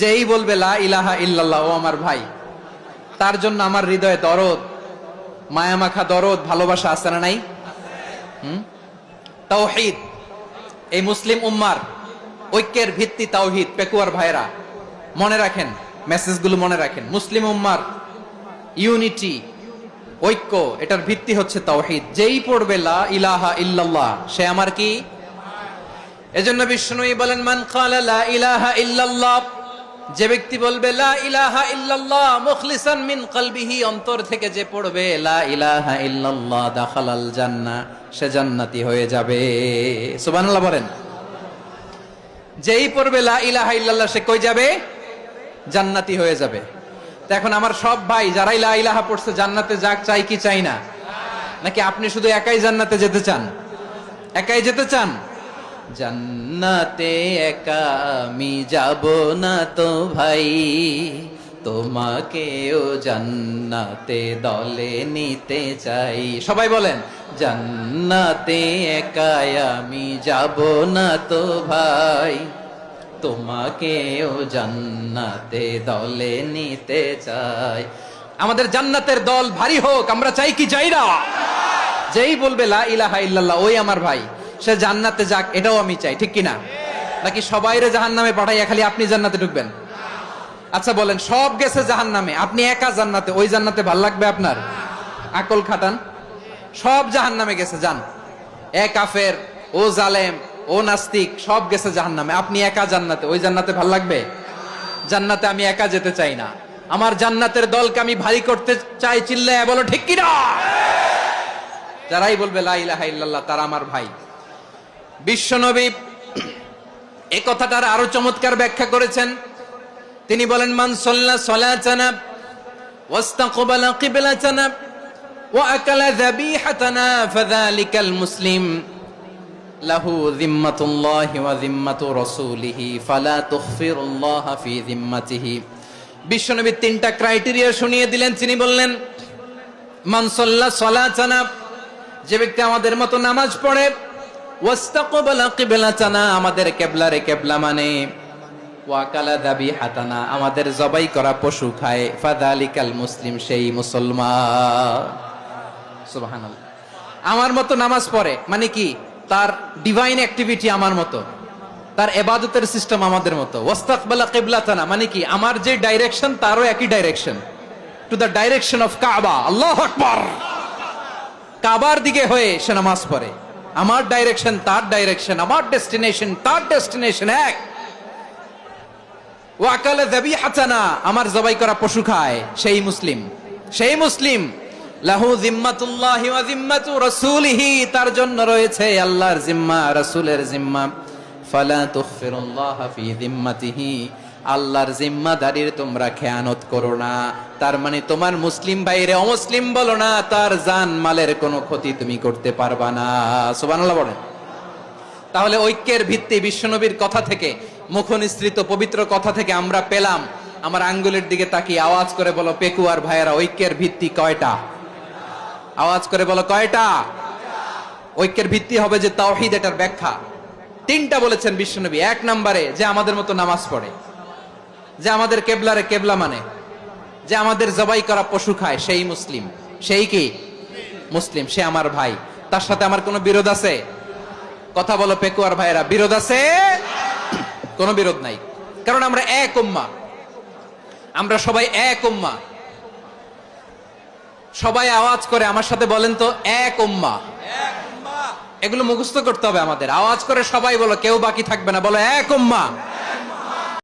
যেই বলবে লা ইলাহা ইল্লাল্লাহ, ও আমার ভাই, তার জন্য আমার হৃদয়ে দরদ, মায়ামাখা দরদ, ভালোবাসা আছে না নাই? তাওহীদ, এই মুসলিম উম্মার ঐক্যের ভিত্তি তাওহীদ। পেকুয়ার ভাইরা মনে রাখেন, মেসেজগুলো মনে রাখেন। মুসলিম উম্মার ইউনিটি, ঐক্য, এটার ভিত্তি হচ্ছে তাওহীদ। যেই পড়বে লা ইলাহা ইল্লাল্লাহ, সে আমার কি? এজন্য বিষ্ণুই বলেন, মান ক্বালা লা ইলাহা ইল্লাল্লাহ, যে ব্যক্তি বলবে লা ইলাহা ইল্লাল্লাহ মুখলিসান মিন কলবিহি, অন্তর থেকে যে পড়বে লা ইলাহা ইল্লাল্লাহ, দাখালাল জান্নাহ, সে জান্নাতি হয়ে যাবে। সুবহানাল্লাহ বলেন। যেই পড়বে লা ইলাহা ইল্লাল্লাহ, সে কই যাবে? জান্নাতি হয়ে যাবে। তো এখন আমার সব ভাই যারাই লা ইলাহা পড়ছে জান্নাতে যাক, চাই কি চাই না? নাকি আপনি শুধু একাই জান্নাতে যেতে চান? একাই যেতে চান? জান্নাতে একা আমি যাব না তো ভাই, তোমাকেও জান্নাতে দলে নিতে চাই। সবাই বলেন, জান্নাতে একা আমি যাব না তো ভাই, তোমাকেও জান্নাতে দলে নিতে চাই। আমাদের জান্নাতের দল ভারী হোক, আমরা চাই কি চাই না? যেই বলবে লা ইলাহা ইল্লাল্লাহ, ওই আমার ভাই, সে জান্নাতে যাক, এটাও আমি চাই, ঠিক কিনা? নাকি সবাইরে জাহান্নামে পাঠাইয়া খালি আপনি জান্নাতে ঢুকবেন? আচ্ছা বলেন, সব গেছে জাহান্নামে, আপনি একা জান্নাতে, ওই জান্নাতে ভাল লাগবে আপনার? আকল খাটান। সব জাহান্নামে গেছে, যান। এ কাফের, ও জালেম, ও নাস্তিক, সব গেছে জাহান্নামে, আপনি একা জান্নাতে, ওই জান্নাতে ভাল লাগবে? জান্নাতে আমি একা যেতে চাই না, আমার জান্নাতের দলকে আমি ভারী করতে চাই। চিল্লায়া বলো ঠিক কিনা? যারাই বলবে লা ইলাহা ইল্লাল্লাহ, তারা আমার ভাই। বিশ্বনবী এই কথাটার আরো চমৎকার ব্যাখ্যা করেছেন। তিনি বলেন, মান সাল্লা সালাতানা ওয়াস্তাকবালা কিবলাতানা ওয়া আকালা যাবিহাতানা ফাযালিকাল মুসলিম লাহু যিম্মাতুল্লাহি ওয়া যিম্মাতু রাসূলিহি ফালা তুখফিরুল্লাহা ফি যিম্মাতিহি। বিশ্বনবী তিনটা ক্রাইটেরিয়া শুনিয়ে দিলেন। তিনি বললেন, মান সাল্লা সালাতানা, যে ব্যক্তি আমাদের মতো নামাজ পড়ে, ওয়াস্তাকবালা কিবলাতানা, আমাদের কিবলারে কিবলা মানে, ওয়া কালা যাবিহাতানা, আমাদের জবাই করা পশু খায়, ফাযালিকাল মুসলিম, সেই মুসলমান। সুবহানাল্লাহ। আমার মতো নামাজ পড়ে মানে কি? তার ডিভাইন অ্যাক্টিভিটি আমার মতো, তার ইবাদতের সিস্টেম আমাদের মতো। ওয়াস্তাকবালা কিবলাতানা মানে কি? আমার যে ডাইরেকশন, তারও একই direction, to the direction of কাবা। আল্লাহু আকবার। কাবার দিকে হয়ে সে নামাজ পড়ে। আমার ডাইরেকশন, তার ডাইরেকশন, আমার ডেস্টিনেশন, তার ডেস্টিনেশন এক। ওয়া আকালা যাবিহাতানা, আমার জবাই করা পশু খায়, সেই মুসলিম। সেই মুসলিম। লাহু যিম্মাতুল্লাহি ওয়া যিম্মাতু রাসূলিহি, তার জন্য রয়েছে আল্লাহর জিম্মা, রাসূলের জিম্মা। ফালা তুখফিরুল্লাহা ফি যিম্মাতিহি, আল্লাহর জিম্মাদারির তোমরা খেয়ানত করো না। তার মানে তোমার মুসলিম ভাইরে অমুসলিম বলো না, তার জান মালের কোনো ক্ষতি তুমি করতে পারবা না। সুবহানাল্লাহ বলেন। তাহলে ঐক্যের ভিত্তি বিশ্বনবীর কথা থেকে, মুখনিসৃত পবিত্র কথা থেকে আমরা পেলাম। আমার আঙ্গুলের দিকে তাকিয়ে আওয়াজ করে বলো, পেকুয়ার ভাইয়েরা, ঐক্যের ভিত্তি কয়টা? আওয়াজ করে বলো, কয়টা? ঐক্যের ভিত্তি হবে যে তাওহীদ, এটার ব্যাখ্যা তিনটা বলেছেন বিশ্বনবী। এক নম্বরে, যে আমাদের মতো নামাজ পড়ে, যে আমাদের কেবলারে কেবলা মানে, যে আমাদের জবাই করা পশু খায়, সেই মুসলিম। সেই কি? মুসলিম। সে আমার ভাই। তার সাথে আমার কোনো বিরোধ আছে? কথা বলো পেকুয়ার ভাইরা, বিরোধ আছে? কোনো বিরোধ নাই, কারণ আমরা এক উম্মাহ, আমরা সবাই এক উম্মাহ। সবাই আওয়াজ করে আমার সাথে বলেন তো, এক উম্মাহ। এগুলো মুখস্থ করতে হবে আমাদের। আওয়াজ করে সবাই বলো, কেউ বাকি থাকবে না, বলো এক উম্মাহ।